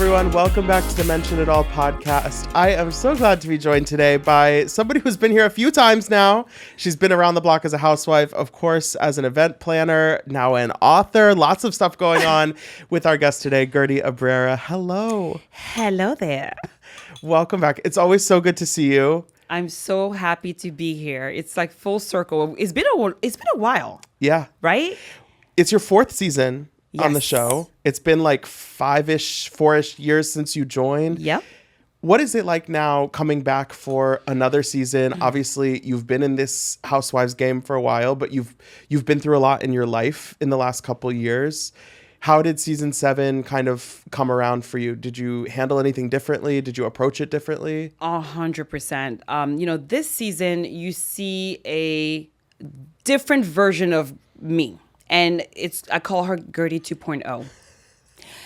everyone. Welcome back to the Mention It All podcast. I am so glad to be joined today by somebody who's been here a few times now. She's been around the block as a housewife, of course, as an event planner, now an author. Lots of stuff going on with our guest today, Guerdy Abraira. Hello. Hello there. Welcome back. It's always so good to see you. I'm so happy to be here. It's like full circle. It's been a while. Yeah. Right? It's your fourth season on the Yes. show. It's been like 4-ish years since you joined. Yep. What is it like now coming back for another season? Obviously, you've been in this Housewives game for a while, but you've been through a lot in your life in the last couple years. How did season 7 kind of come around for you? Did you handle anything differently? Did you approach it differently? 100%. This season, you see a different version of me. And I call her Guerdy 2.0.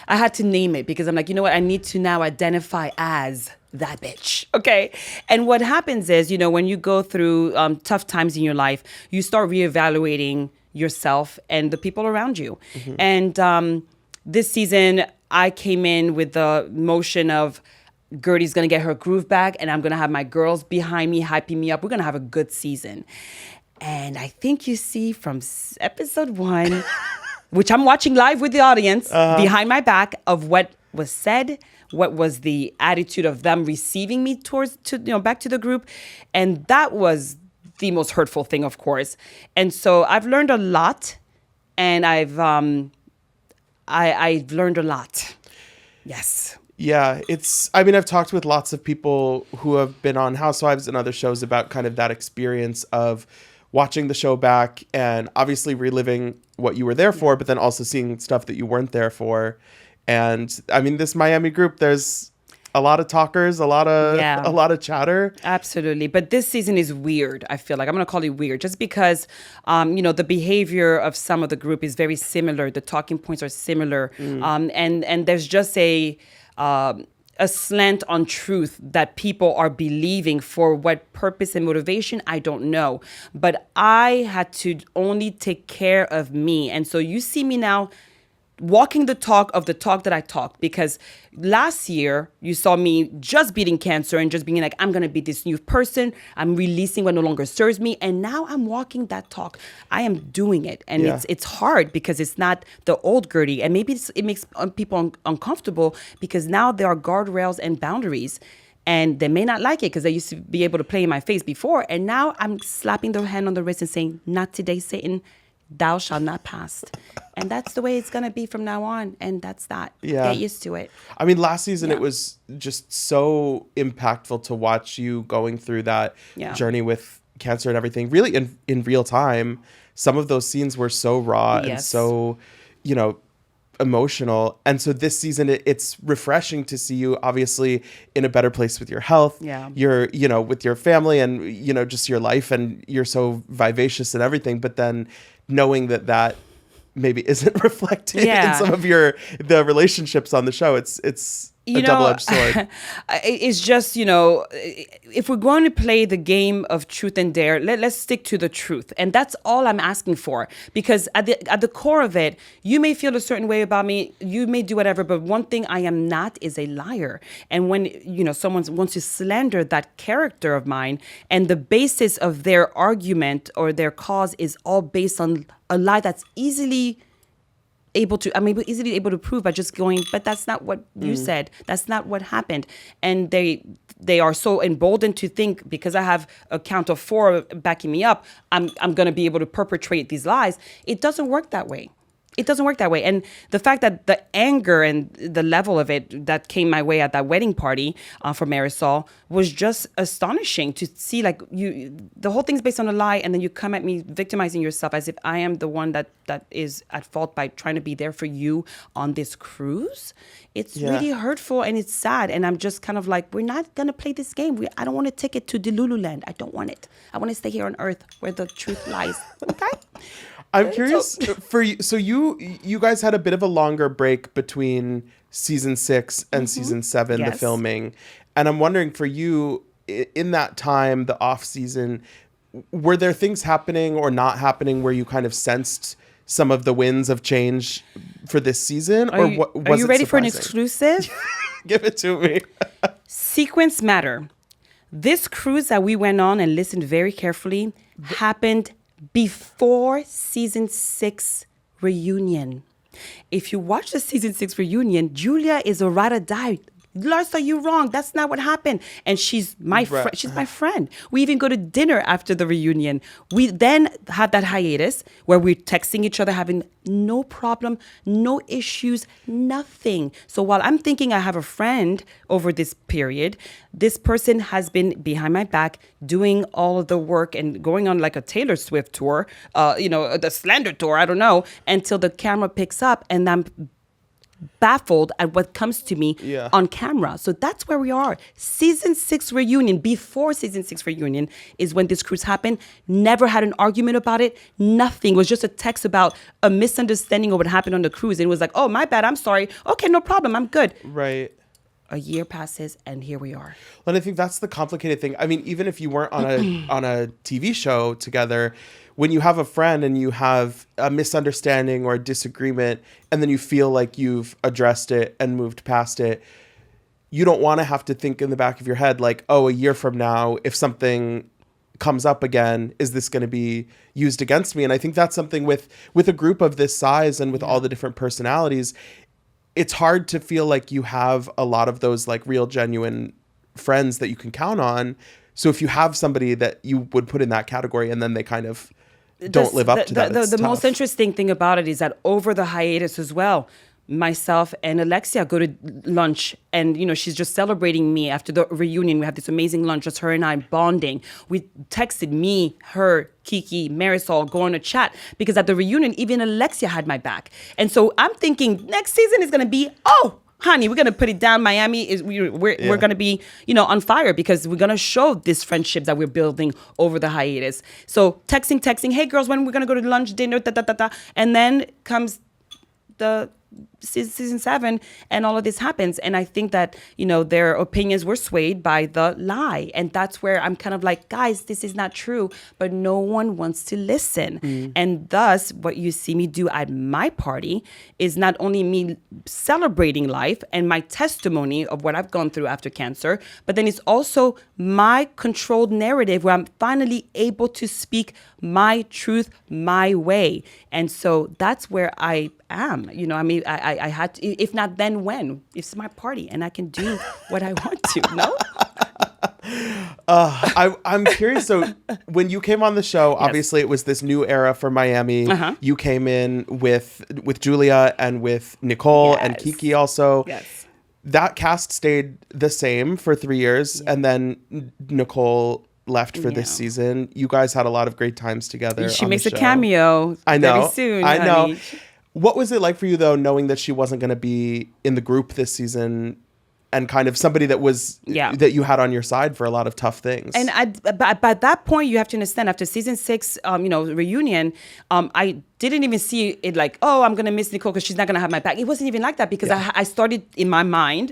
I had to name it because I'm like, you know what? I need to now identify as that bitch. Okay. And what happens is, when you go through tough times in your life, you start reevaluating yourself and the people around you. Mm-hmm. And this season, I came in with the motion of Guerdy's going to get her groove back and I'm going to have my girls behind me, hyping me up. We're going to have a good season. And I think you see from episode 1, which I'm watching live with the audience, behind my back, of what was said, what was the attitude of them receiving me back to the group. And that was the most hurtful thing, of course. And so I've learned a lot, and I've learned a lot. Yes. Yeah, I've talked with lots of people who have been on Housewives and other shows about kind of that experience of watching the show back and obviously reliving what you were there for, but then also seeing stuff that you weren't there for. And this Miami group, there's a lot of talkers, a lot of chatter. Absolutely. But this season is weird. I feel like I'm going to call it weird just because, the behavior of some of the group is very similar. The talking points are similar. And there's just a slant on truth that people are believing. For what purpose and motivation, I don't know. But I had to only take care of me. And so you see me now walking the talk that I talked, because last year you saw me just beating cancer and just being like, I'm going to be this new person. I'm releasing what no longer serves me. And now I'm walking that talk. I am doing it. And it's hard because it's not the old Guerdy. And maybe it makes people uncomfortable because now there are guardrails and boundaries. And they may not like it because they used to be able to play in my face before. And now I'm slapping their hand on the wrist and saying, not today, Satan. Thou shalt not pass. And that's the way it's going to be from now on. And that's that. Yeah. Get used to it. Last season, it was just so impactful to watch you going through that journey with cancer and everything, really in real time. Some of those scenes were so raw and so, emotional. And so this season, it's refreshing to see you obviously in a better place with your health. Yeah. You're, with your family and, just your life, and you're so vivacious and everything. But then knowing that maybe isn't reflected in some of the relationships on the show. It's a double-edged sword. It's just, if we're going to play the game of truth and dare, let's stick to the truth. And that's all I'm asking for. Because at the core of it, you may feel a certain way about me. You may do whatever. But one thing I am not is a liar. And when, someone wants to slander that character of mine, and the basis of their argument or their cause is all based on a lie that's easily able to prove by just going, but that's not what you said. That's not what happened. And they are so emboldened to think, because I have a count of 4 backing me up, I'm going to be able to perpetrate these lies. It doesn't work that way. It doesn't work that way. And the fact that the anger and the level of it that came my way at that wedding party for Marysol was just astonishing to see. Like, the whole thing's based on a lie, and then you come at me victimizing yourself as if I am the one that is at fault by trying to be there for you on this cruise. It's really hurtful, and it's sad. And I'm just kind of like, we're not going to play this game. I don't want to take it to Delulu land. I don't want it. I want to stay here on Earth where the truth lies. Okay? I'm curious for you. So you guys had a bit of a longer break between season 6 and season 7, the filming. And I'm wondering for you, in that time, the off season, were there things happening or not happening where you kind of sensed some of the winds of change for this season? Are you ready for an exclusive? Give it to me. Sequence matter. This cruise that we went on and listened very carefully happened before season 6 reunion. If you watch the season 6 reunion, Julia is a ride or die. Larsa, you're wrong. That's not what happened. And she's my friend. She's my friend. We even go to dinner after the reunion. We then have that hiatus where we're texting each other, having no problem, no issues, nothing. So while I'm thinking I have a friend over this period, this person has been behind my back doing all of the work and going on like a Taylor Swift tour, the Slander tour, I don't know, until the camera picks up and I'm baffled at what comes to me on camera. So that's where we are. Season 6 reunion, before season 6 reunion is when this cruise happened. Never had an argument about it. Nothing. It was just a text about a misunderstanding of what happened on the cruise. And it was like, oh, my bad. I'm sorry. Okay, no problem. I'm good. Right. A year passes and here we are. And I think that's the complicated thing. I mean, even if you weren't on a TV show together, when you have a friend and you have a misunderstanding or a disagreement, and then you feel like you've addressed it and moved past it, you don't want to have to think in the back of your head, like, oh, a year from now, if something comes up again, is this going to be used against me? And I think that's something with a group of this size and with all the different personalities, it's hard to feel like you have a lot of those like real, genuine friends that you can count on. So if you have somebody that you would put in that category and then they kind of don't live up to that. The most interesting thing about it is that over the hiatus as well, myself and Alexia go to lunch and, she's just celebrating me after the reunion. We have this amazing lunch, just her and I bonding. We texted me, her, Kiki, Marysol, go on a chat because at the reunion, even Alexia had my back. And so I'm thinking next season is going to be, honey, we're going to put it down. Miami is we're going to be, on fire because we're going to show this friendship that we're building over the hiatus. So texting, hey girls, when we're going to go to lunch, dinner, and then comes the season 7 and all of this happens. And I think that, their opinions were swayed by the lie. And that's where I'm kind of like, guys, this is not true, but no one wants to listen. And thus what you see me do at my party is not only me celebrating life and my testimony of what I've gone through after cancer, but then it's also my controlled narrative where I'm finally able to speak my truth my way. And so that's where I am. I had to, if not then when? It's my party and I can do what I want to, no? I'm curious. So when you came on the show, obviously it was this new era for Miami. You came in with Julia and with Nicole and Kiki also. Yes. That cast stayed the same for 3 years. And then Nicole left for this season. You guys had a lot of great times together. She makes a cameo very soon. I know. What was it like for you, though, knowing that she wasn't going to be in the group this season and kind of somebody that was that you had on your side for a lot of tough things? And by that point, you have to understand, after season 6, reunion, I didn't even see it like, oh, I'm going to miss Nicole because she's not going to have my back. It wasn't even like that because I started in my mind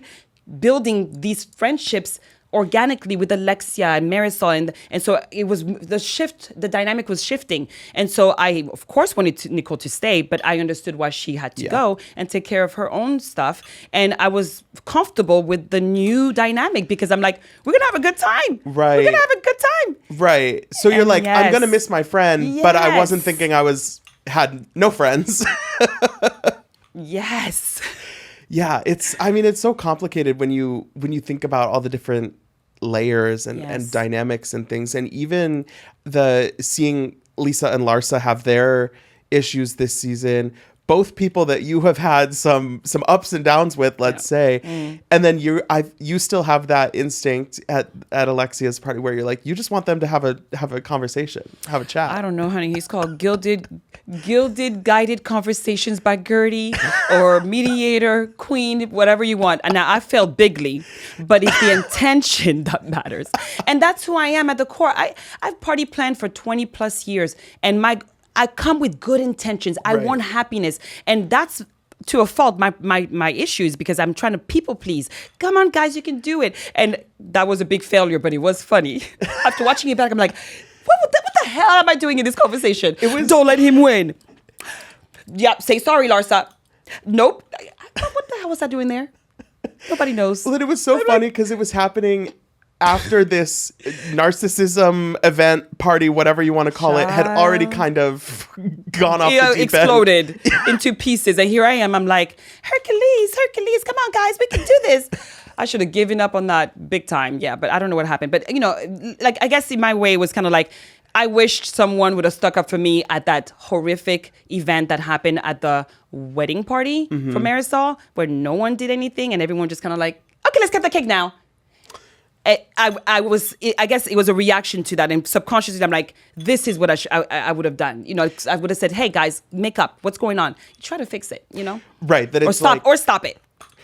building these friendships organically with Alexia and Marysol, and so it was the dynamic was shifting, and so I of course wanted Nicole to stay, but I understood why she had to go and take care of her own stuff, and I was comfortable with the new dynamic because I'm like, we're gonna have a good time, right? We're gonna have a good time, right? So you're like, I'm gonna miss my friend, but I wasn't thinking had no friends. Yes. Yeah, it's so complicated when you think about all the different layers and dynamics and things, and even seeing Lisa and Larsa have their issues this season, both people that you have had some ups and downs with, let's say, and then you still have that instinct at Alexia's party where you're like, you just want them to have a conversation, have a chat. I don't know, honey. He's called Gilded Guided Conversations by Guerdy, or Mediator, Queen, whatever you want. And now I felt bigly, but it's the intention that matters. And that's who I am at the core. I've party planned for 20 plus years, and I come with good intentions. I want happiness. And that's to a fault my issues because I'm trying to people please. Come on, guys, you can do it. And that was a big failure, but it was funny. After watching it back, I'm like, what the hell am I doing in this conversation? Don't let him win. Yep, say sorry, Larsa. Nope. What the hell was I doing there? Nobody knows. Well, it was so funny because it was happening after this narcissism event, party, whatever you want to call it, had already kind of gone off the deep exploded into pieces. And here I am. I'm like, Hercules, come on, guys, we can do this. I should have given up on that big time. Yeah, but I don't know what happened. But, like, I guess in my way it was kind of like, I wished someone would have stuck up for me at that horrific event that happened at the wedding party for Marysol, where no one did anything and everyone just kind of like, okay, let's cut the cake now. I guess it was a reaction to that, and subconsciously I'm like, this is what I would have done. I would have said, hey guys, make up. What's going on? You try to fix it. Right. That it's or stop it.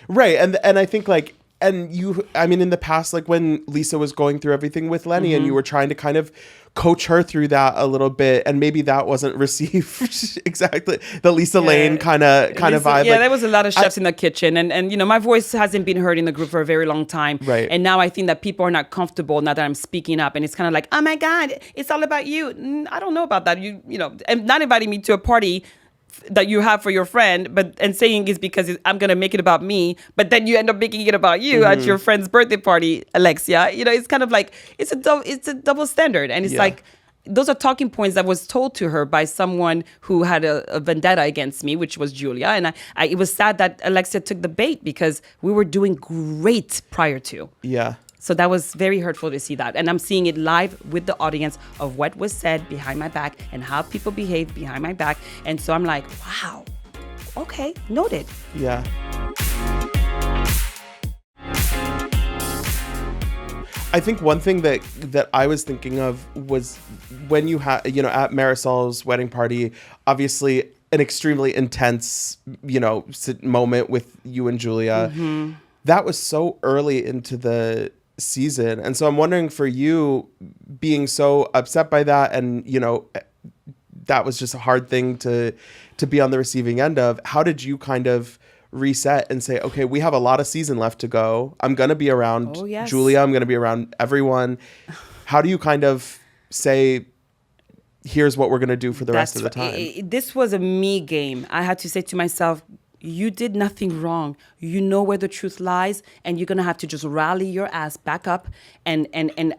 Right, and I think like. And in the past, like when Lisa was going through everything with Lenny and you were trying to kind of coach her through that a little bit, and maybe that wasn't received exactly the Lisa Lane kind of vibe. Yeah, there was a lot of chefs in the kitchen, and my voice hasn't been heard in the group for a very long time. Right. And now I think that people are not comfortable now that I'm speaking up, and it's kind of like, oh my God, it's all about you. I don't know about that. And not inviting me to a party that you have for your friend, and saying is because I'm gonna make it about me, but then you end up making it about you at your friend's birthday party, Alexia. It's kind of like it's a double standard, and it's like those are talking points that was told to her by someone who had a vendetta against me, which was Julia, and it was sad that Alexia took the bait because we were doing great prior to. Yeah. So that was very hurtful to see that. And I'm seeing it live with the audience of what was said behind my back and how people behaved behind my back. And so I'm like, wow, okay, noted. Yeah. I think one thing that I was thinking of was when you had, at Marysol's wedding party, obviously an extremely intense, moment with you and Julia. That was so early into the season, and so I'm wondering, for you being so upset by that, and that was just a hard thing to be on the receiving end of, how did you kind of reset and say, okay, we have a lot of season left to go, I'm gonna be around Julia, I'm gonna be around everyone? How do you kind of say, here's what we're gonna do for the rest of the time? This was a me game. I had to say to myself, you did nothing wrong. You know where the truth lies, and you're gonna have to just rally your ass back up. And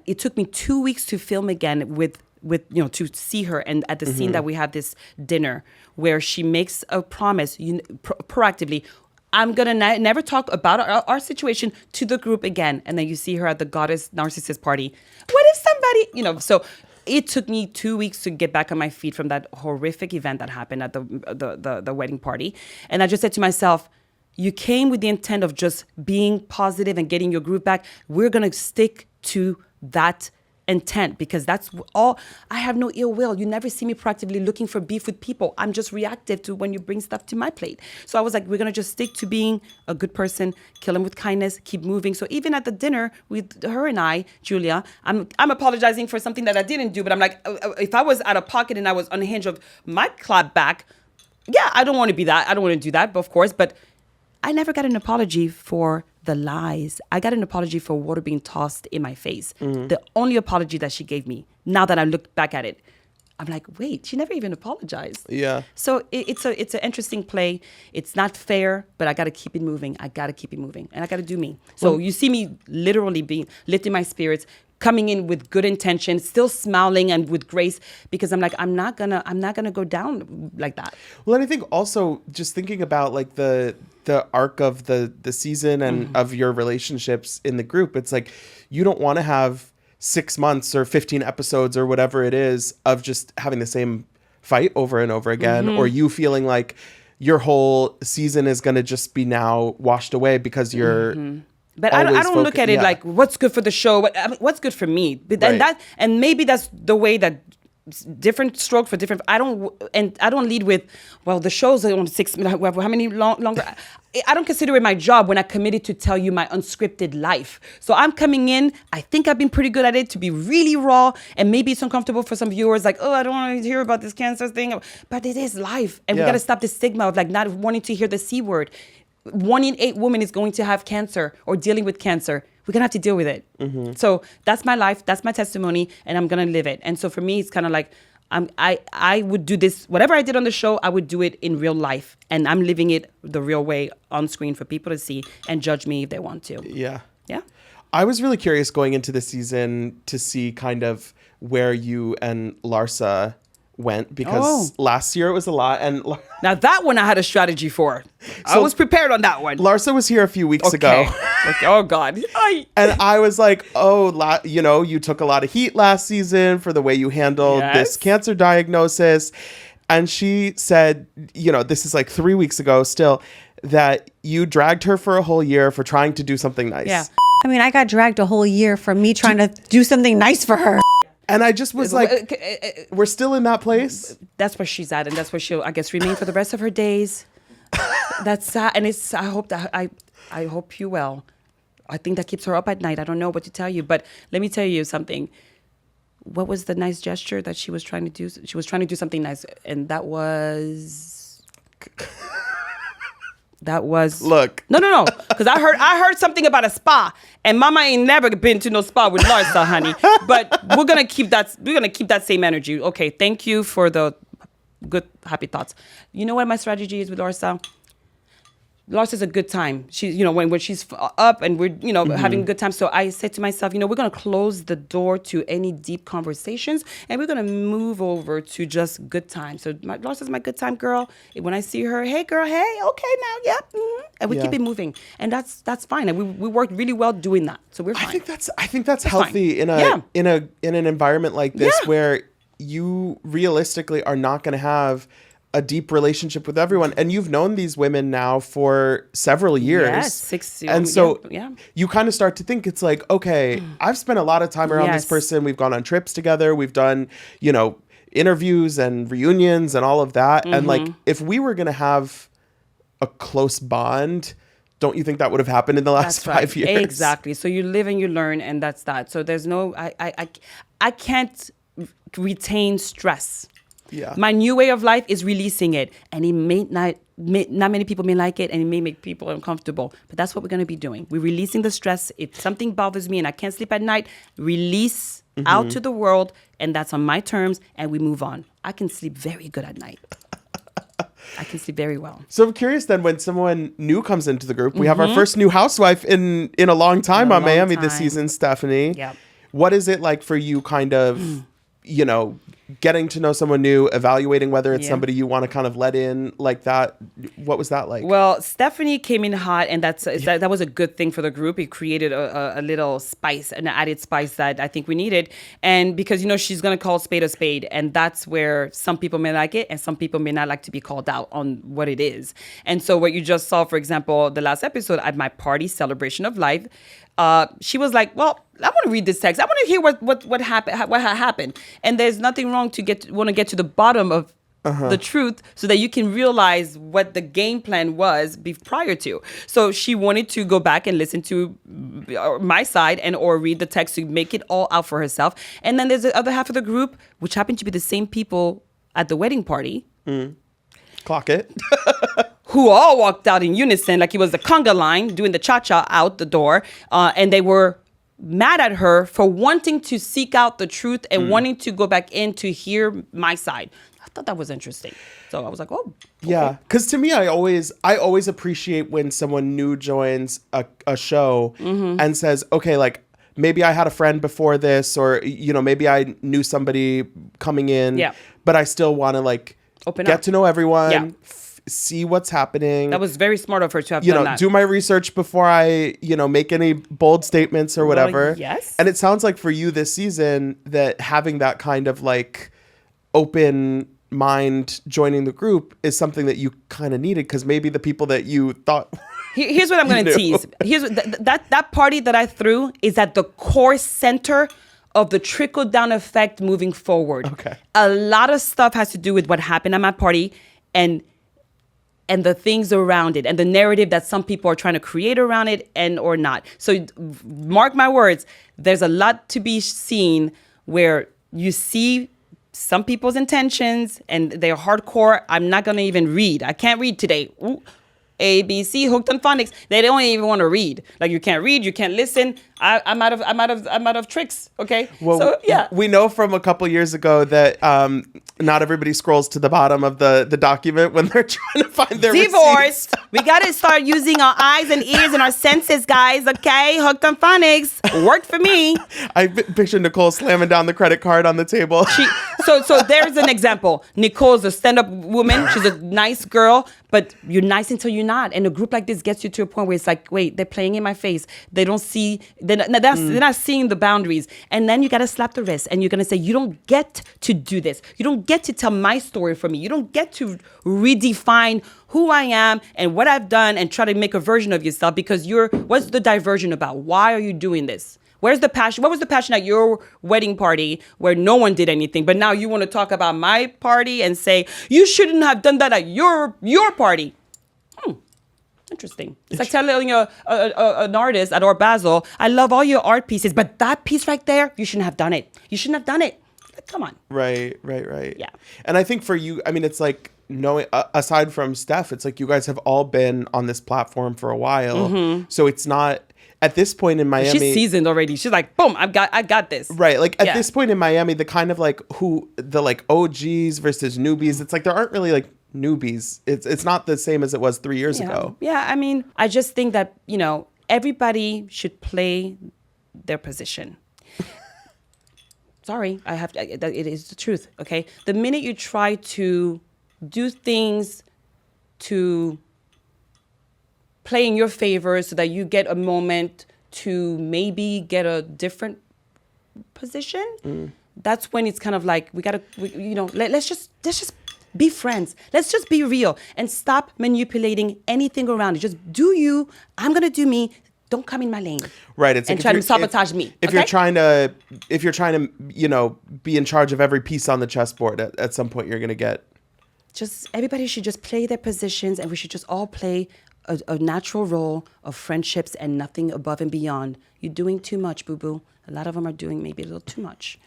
it took me 2 weeks to film again with to see her, and at the scene that we have this dinner where she makes a promise proactively. I'm gonna never talk about our situation to the group again. And then you see her at the goddess narcissist party. What if somebody, so. It took me 2 weeks to get back on my feet from that horrific event that happened at the wedding party. And I just said to myself, you came with the intent of just being positive and getting your groove back. We're going to stick to that intent, because that's all. I have no ill will. You never see me proactively looking for beef with people. I'm just reactive to when you bring stuff to my plate. So I was like, we're going to just stick to being a good person, kill him with kindness, keep moving. So even at the dinner with her and I, Julia, I'm apologizing for something that I didn't do, but I'm like, if I was out of pocket and I was unhinged of my clap back, yeah, I don't want to be that. I don't want to do that, of course, but I never got an apology for the lies. I got an apology for water being tossed in my face. The only apology that she gave me, now that I look back at it, I'm like, wait, she never even apologized. Yeah. So it's an interesting play. It's not fair, but I got to keep it moving. And I got to do me. So you see me literally lifting my spirits, coming in with good intention, still smiling and with grace, because I'm like, I'm not gonna go down like that. Well, and I think also just thinking about like the arc of the season and of your relationships in the group, it's like you don't want to have 6 months or 15 episodes or whatever it is of just having the same fight over and over again, or you feeling like your whole season is going to just be now washed away because you're But I don't look at it like what's good for the show, what's good for me. But Right. and maybe that's the way that different stroke for different. I don't lead with, well, the show's on 6 minutes. How many longer? I don't consider it my job when I committed to tell you my unscripted life. So I'm coming in. I think I've been pretty good at it to be really raw, and maybe it's uncomfortable for some viewers. Like, oh, I don't want to hear about this cancer thing, but it is life, and we got to stop the stigma of like not wanting to hear the C word. 1 in 8 women is going to have cancer or dealing with cancer. We're going to have to deal with it. So that's my life. That's my testimony. And I'm going to live it. And so for me, it's kind of like, I would do this, whatever I did on the show, I would do it in real life. And I'm living it the real way on screen for people to see and judge me if they want to. Yeah. Yeah. I was really curious going into the season to see kind of where you and Larsa went, because last year it was a lot. And now that one I had a strategy for. I was prepared on that one. Larsa was here a few weeks ago. Okay. Oh, God. And I was like, you took a lot of heat last season for the way you handled this cancer diagnosis. And she said, this is like 3 weeks ago still, that you dragged her for a whole year for trying to do something nice. Yeah. I mean, I got dragged a whole year for me trying to do something nice for her. And I just was like, we're still in that place. That's where she's at, and that's where she'll, I guess, remain for the rest of her days. That's sad, and I hope that I hope you well. I think that keeps her up at night. I don't know what to tell you, but let me tell you something. What was the nice gesture that she was trying to do? She was trying to do something nice, and that was. Look. No, because I heard something about a spa, and Mama ain't never been to no spa with Larsa, honey. But we're gonna keep that same energy. Okay, thank you for the good happy thoughts. You know what my strategy is with Larsa? Larsa's a good time. She's, when she's up and we're, having a good time. So I said to myself, we're going to close the door to any deep conversations, and we're going to move over to just good time. So Larsa's my good time girl. When I see her, hey girl, hey, okay now, yep. Mm-hmm. And we keep it moving. And that's fine. And we worked really well doing that. So we're fine. I think that's healthy in an environment like this where you realistically are not going to have a deep relationship with everyone, and you've known these women now for several years. Yes, 6 years. And so you kind of start to think it's like, okay, I've spent a lot of time around this person. We've gone on trips together. We've done, interviews and reunions and all of that. And like, if we were going to have a close bond, don't you think that would have happened in the last 5 years? Exactly. So you live and you learn, and that's that. So there's no, I can't retain stress. Yeah. My new way of life is releasing it, and it not many people may like it, and it may make people uncomfortable, but that's what we're going to be doing. We're releasing the stress. If something bothers me and I can't sleep at night, release out to the world, and that's on my terms, and we move on. I can sleep very good at night. I can sleep very well. So I'm curious then, when someone new comes into the group, we have our first new housewife in a long time on Miami this season, Stephanie. Yep. What is it like for you kind of, getting to know someone new, evaluating whether it's somebody you want to kind of let in like that? What was that like? Well, Stephanie came in hot, and that was a good thing for the group. It created a little spice, an added spice that I think we needed. And because, she's going to call a spade, and that's where some people may like it and some people may not like to be called out on what it is. And so what you just saw, for example, the last episode at my party, Celebration of Life, she was like, well, I want to read this text. I want to hear what happened. And there's nothing wrong to want to get to the bottom of the truth so that you can realize what the game plan was prior to. So she wanted to go back and listen to my side or read the text to make it all out for herself. And then there's the other half of the group, which happened to be the same people at the wedding party. Clock it. Who all walked out in unison like it was the conga line doing the cha-cha out the door. And they were mad at her for wanting to seek out the truth and wanting to go back in to hear my side. I thought that was interesting. So I was like, oh. Okay. Yeah, because to me, I always appreciate when someone new joins a show and says, okay, like, maybe I had a friend before this, or, maybe I knew somebody coming in, but I still want to, like, get to know everyone, see what's happening. That was very smart of her to have done that. Do my research before I, make any bold statements or whatever. Yes. And it sounds like for you this season that having that kind of like open mind joining the group is something that you kind of needed, because maybe the people that you thought. Here's what I'm going to tease. Here's that party that I threw is at the core center of the trickle-down effect moving forward. Okay. A lot of stuff has to do with what happened at my party and the things around it and the narrative that some people are trying to create around it or not. So mark my words, there's a lot to be seen where you see some people's intentions and they're hardcore. I'm not going to even read. I can't read today. Ooh. A, B, C, hooked on phonics. They don't even want to read. Like, you can't read, you can't listen. I'm out of tricks. Okay. Well, so yeah. we know from a couple years ago that not everybody scrolls to the bottom of the document when they're trying to find their Divorced. receipts. We gotta start using our eyes and ears and our senses, guys. Okay, hooked on phonics worked for me. I picture Nicole slamming down the credit card on the table. So there's an example. Nicole's a stand-up woman. She's a nice girl, but you're nice until you're not. And a group like this gets you to a point where it's like, wait, they're playing in my face. They don't see. They're not seeing the boundaries. And then you gotta slap the wrist, and you're gonna say, you don't get to do this. You don't get to tell my story for me. You don't get to redefine who I am and what I've done and try to make a version of yourself because what's the diversion about? Why are you doing this? Where's the passion? What was the passion at your wedding party where no one did anything, but now you want to talk about my party and say, you shouldn't have done that at your party? Interesting. It's like telling an artist at Art Basel, I love all your art pieces, but that piece right there, you shouldn't have done it. You shouldn't have done it. Like, come on. Right. Yeah. And I think for you, I mean, it's like knowing, aside from Steph, it's like you guys have all been on this platform for a while. So it's not, at this point in Miami, she's seasoned already. She's like, boom, I got this. Right. Like at this point in Miami, the kind of like the like OGs versus newbies, it's like there aren't really like newbies. It's not the same as it was 3 years ago. Yeah. I mean, I just think that, everybody should play their position. Sorry, it is the truth. Okay. The minute you try to do things to play in your favor so that you get a moment to maybe get a different position, that's when it's kind of like let's just be friends. Let's just be real and stop manipulating anything around it. Just do you. I'm gonna do me. Don't come in my lane. Right. It's and like try to sabotage me. If you're trying to be in charge of every piece on the chessboard, at some point you're gonna get. Just everybody should just play their positions, and we should just all play a natural role of friendships and nothing above and beyond. You're doing too much, boo-boo. A lot of them are doing maybe a little too much.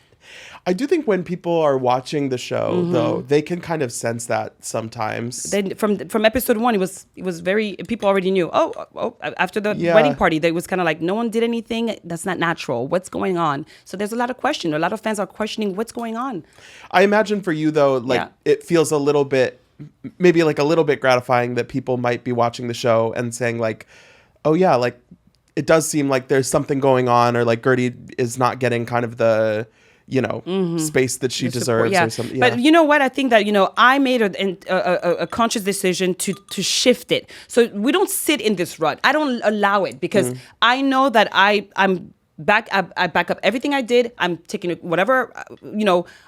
I do think when people are watching the show, though, they can kind of sense that sometimes. Then from episode 1, it was very, people already knew. Oh, after the wedding party, they was kind of like, no one did anything. That's not natural. What's going on? So there's a lot of question. A lot of fans are questioning what's going on. I imagine for you, though, it feels a little bit gratifying that people might be watching the show and saying like, oh yeah, like it does seem like there's something going on, or like Guerdy is not getting kind of the space that she deserves or something. But you know what? I think that, I made a conscious decision to shift it. So we don't sit in this rut. I don't allow it because I know that I'm back. I back up everything I did. I'm taking whatever,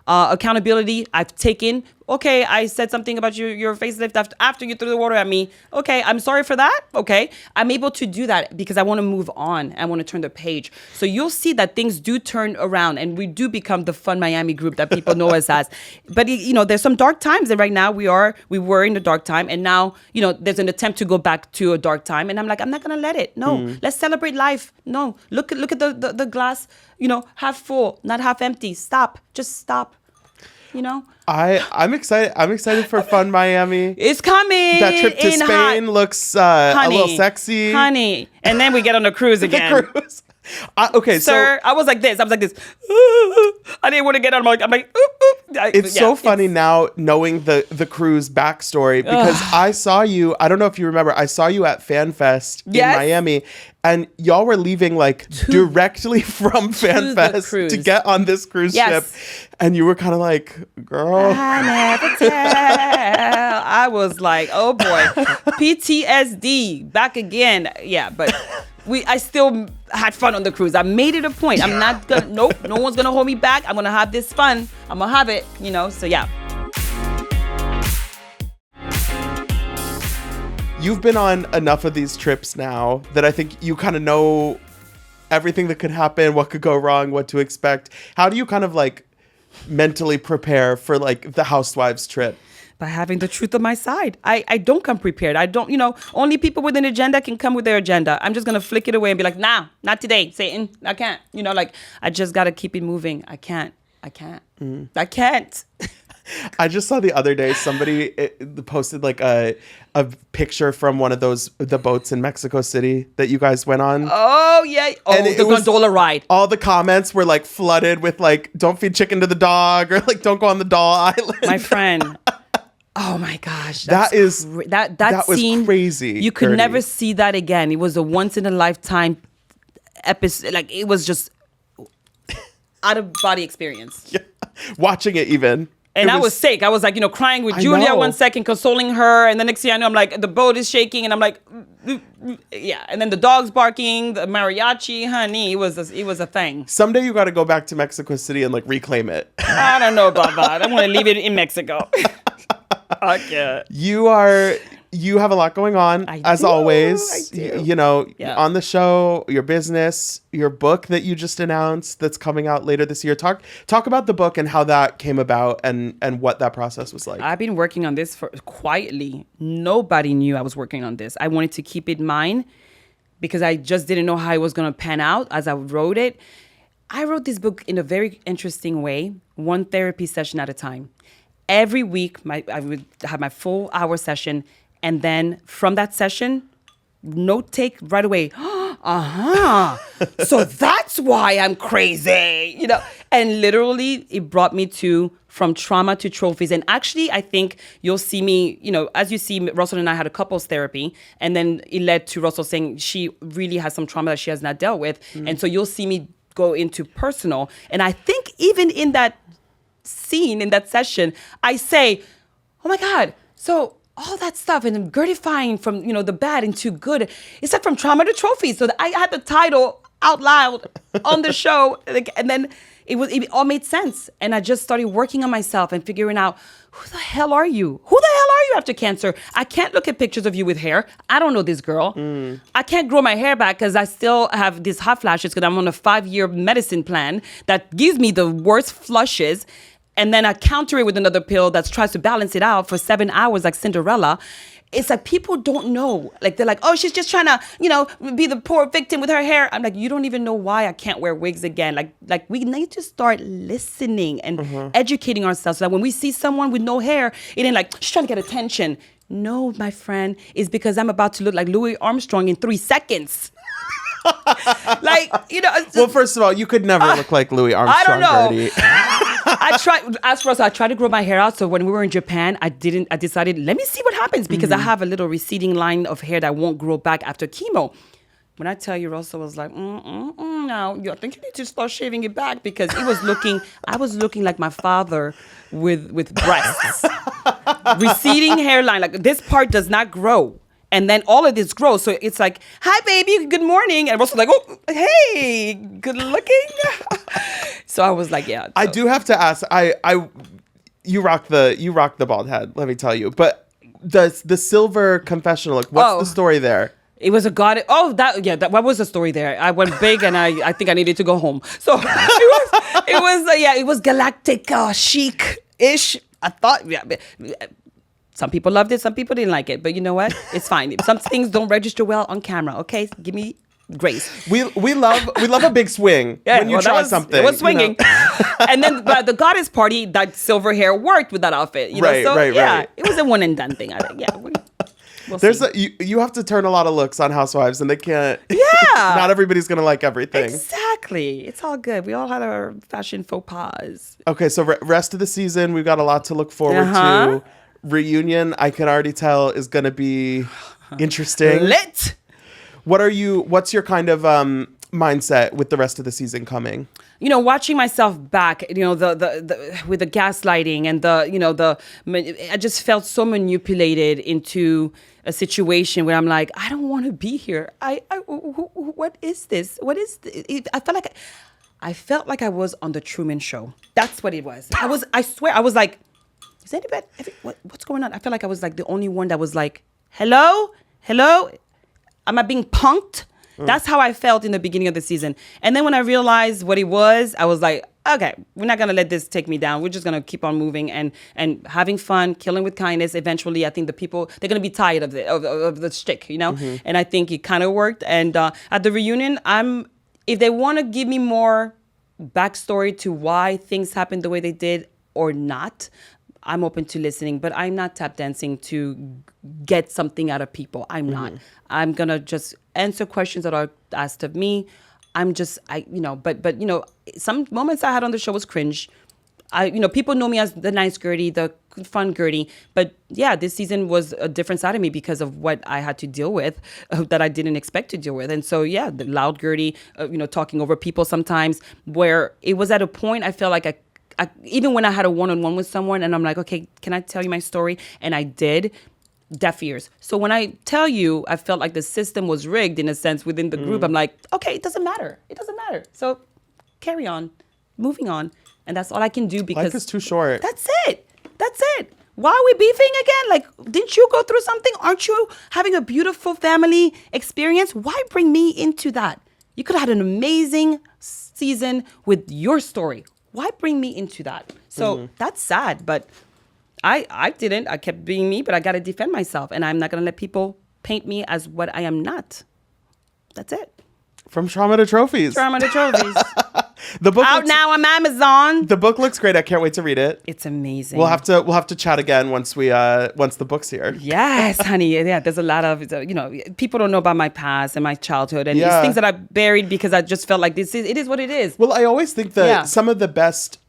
accountability I've taken. Okay, I said something about your facelift after you threw the water at me. Okay, I'm sorry for that. Okay, I'm able to do that because I want to move on. I want to turn the page. So you'll see that things do turn around, and we do become the fun Miami group that people know us as. But there's some dark times, and right now we were in a dark time, and now there's an attempt to go back to a dark time, and I'm like, I'm not gonna let it. No, let's celebrate life. No, look at the glass, half full, not half empty. Stop, just stop. I'm excited. I'm excited for Fun Miami. It's coming. That trip to Spain looks a little sexy, honey. And then we get on the cruise again. The cruise. Okay, sir, I was like this. I didn't want to get on. I'm like, It's so funny now knowing the cruise backstory because I saw you. I don't know if you remember. I saw you at FanFest in Miami, and y'all were leaving directly from FanFest to get on this cruise ship, and you were kind of like, "Girl, I never tell." I was like, "Oh boy, PTSD back again." Yeah, but. I still had fun on the cruise. I made it a point. I'm not gonna, no one's gonna hold me back. I'm gonna have this fun. I'm gonna have it, so yeah. You've been on enough of these trips now that I think you kind of know everything that could happen, what could go wrong, what to expect. How do you kind of mentally prepare for the Housewives trip? By having the truth on my side. I don't come prepared. I don't, only people with an agenda can come with their agenda. I'm just going to flick it away and be like, nah, not today, Satan. I can't. I just got to keep it moving. I can't. I can't. I just saw the other day somebody posted like a picture from one of the boats in Mexico City that you guys went on. Oh yeah. Oh, And the gondola ride. All the comments were like flooded with like, don't feed chicken to the dog, or like, don't go on the doll island. My friend. Oh my gosh. That was scene, crazy. You could Guerdy. never see that again. It was a once in a lifetime episode. Like it was just out of body experience. Yeah. Watching it even. And It I was sick. I was like, crying with I Julia know. 1 second, consoling her. And the next thing I know, I'm like, the boat is shaking. And I'm like, yeah. And then the dog's barking, the mariachi, honey. It was a thing. Someday you got to go back to Mexico City and like reclaim it. I don't know about that. I'm going to leave it in Mexico. I can't. You have a lot going on, as always. I do. Yeah. On the show, your business, your book that you just announced that's coming out later this year. Talk about the book and how that came about and what that process was like. I've been working on this for quietly. Nobody knew I was working on this. I wanted to keep it mine because I just didn't know how it was going to pan out as I wrote it. I wrote this book in a very interesting way, one therapy session at a time. Every week, I would have my full hour session. And then from that session, note take right away. So that's why I'm crazy, And literally, it brought me from trauma to trophies. And actually, I think you'll see me, as you see, Russell and I had a couples therapy. And then it led to Russell saying she really has some trauma that she has not dealt with. And so you'll see me go into personal. And I think even in that scene, in that session, I say, oh my God, so all that stuff and Guerdifying from, the bad into good. It's like from trauma to trophies. So I had the title out loud on the show. And then it all made sense. And I just started working on myself and figuring out, who the hell are you? Who the hell are you after cancer? I can't look at pictures of you with hair. I don't know this girl. I can't grow my hair back because I still have these hot flashes because I'm on a 5-year medicine plan that gives me the worst flushes. And then I counter it with another pill that tries to balance it out for 7 hours like Cinderella. It's like people don't know. Like they're like, oh, she's just trying to, be the poor victim with her hair. I'm like, you don't even know why I can't wear wigs again. Like we need to start listening and educating ourselves. So that when we see someone with no hair, it ain't like, she's trying to get attention. No, my friend, it's because I'm about to look like Louis Armstrong in 3 seconds. Well, first of all, you could never look like Louis Armstrong. I don't know. Guerdy. I tried to grow my hair out. So when we were in Japan, I decided, let me see what happens because I have a little receding line of hair that won't grow back after chemo. When I tell you, Russell was like, no, I think you need to start shaving it back because I was looking like my father with breasts. Receding hairline, like this part does not grow. And then all of this grows. So it's like, hi, baby, good morning. And Russell's like, oh, hey, good looking. So I was like, yeah. So. I do have to ask, you rock the bald head, let me tell you. But the silver confessional, like, what's the story there? It was a god. What was the story there? I went big and I think I needed to go home. So it was galactic, chic-ish. I thought, some people loved it, some people didn't like it. But you know what? It's fine. Some things don't register well on camera. Okay, give me grace. We love a big swing when you try something. It was swinging. And then but the goddess party, that silver hair worked with that outfit. Right. It was a one and done thing. I think. Yeah. We'll see. You have to turn a lot of looks on Housewives, and they can't. Yeah. Not everybody's gonna like everything. Exactly. It's all good. We all had our fashion faux pas. Okay, so rest of the season, we've got a lot to look forward to. Reunion, I can already tell, is gonna be interesting. Lit. What's your kind of mindset with the rest of the season coming? Watching myself back, the with the gaslighting and I just felt so manipulated into a situation where I'm like, I don't want to be here. What is this? What is this? I felt like I was on the Truman Show. That's what it was. I swear, I was like, is anybody? What's going on? I felt like I was like the only one that was like, hello, am I being punked? That's how I felt in the beginning of the season. And then when I realized what it was, I was like, okay, we're not going to let this take me down. We're just going to keep on moving and having fun, killing with kindness. Eventually, I think the people, they're going to be tired of the shtick, And I think it kind of worked. And at the reunion, if they want to give me more backstory to why things happened the way they did or not, I'm open to listening, but I'm not tap dancing to get something out of people. I'm not. I'm gonna just answer questions that are asked of me. But some moments I had on the show was cringe. People know me as the nice Guerdy, the fun Guerdy, but yeah, this season was a different side of me because of what I had to deal with that I didn't expect to deal with. And so, yeah, the loud Guerdy, talking over people sometimes, where it was at a point I felt like I even when I had a one-on-one with someone and I'm like, okay, can I tell you my story? And I did. Deaf ears. So when I tell you, I felt like the system was rigged in a sense within the group. I'm like, okay, it doesn't matter. It doesn't matter. So carry on, moving on. And that's all I can do because life is too short. That's it. Why are we beefing again? Like, didn't you go through something? Aren't you having a beautiful family experience? Why bring me into that? You could have had an amazing season with your story. Why bring me into that? So that's sad, but I didn't. I kept being me, but I got to defend myself. And I'm not going to let people paint me as what I am not. That's it. From trauma to trophies. The book out now on Amazon. The book looks great. I can't wait to read it. It's amazing. We'll have to chat again once the book's here. Yes, honey. Yeah, there's a lot of people don't know about my past and my childhood and these things that I buried because I just felt like it is what it is. Well, I always think that some of the best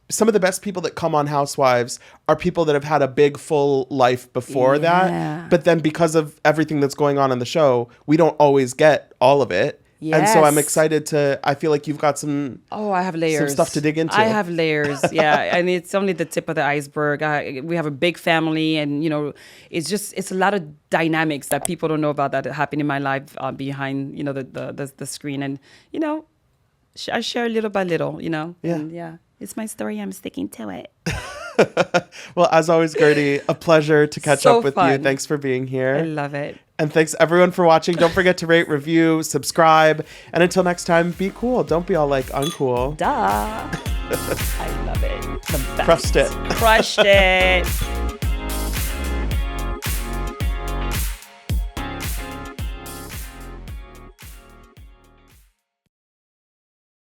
people that come on Housewives are people that have had a big full life before that, but then because of everything that's going on in the show, we don't always get all of it. Yes. And so I'm excited I feel like you've got some... Oh, I have layers. Some stuff to dig into. I have layers, yeah. And it's only the tip of the iceberg. We have a big family and, it's a lot of dynamics that people don't know about that happen in my life behind, the screen. And, I share little by little, Yeah. And, it's my story. I'm sticking to it. Well, as always, Guerdy, a pleasure to catch up with you. Thanks for being here. I love it. And thanks everyone for watching. Don't forget to rate, review, subscribe. And until next time, be cool. Don't be all like uncool. Duh. I love it. The best. Crushed it. Crushed it.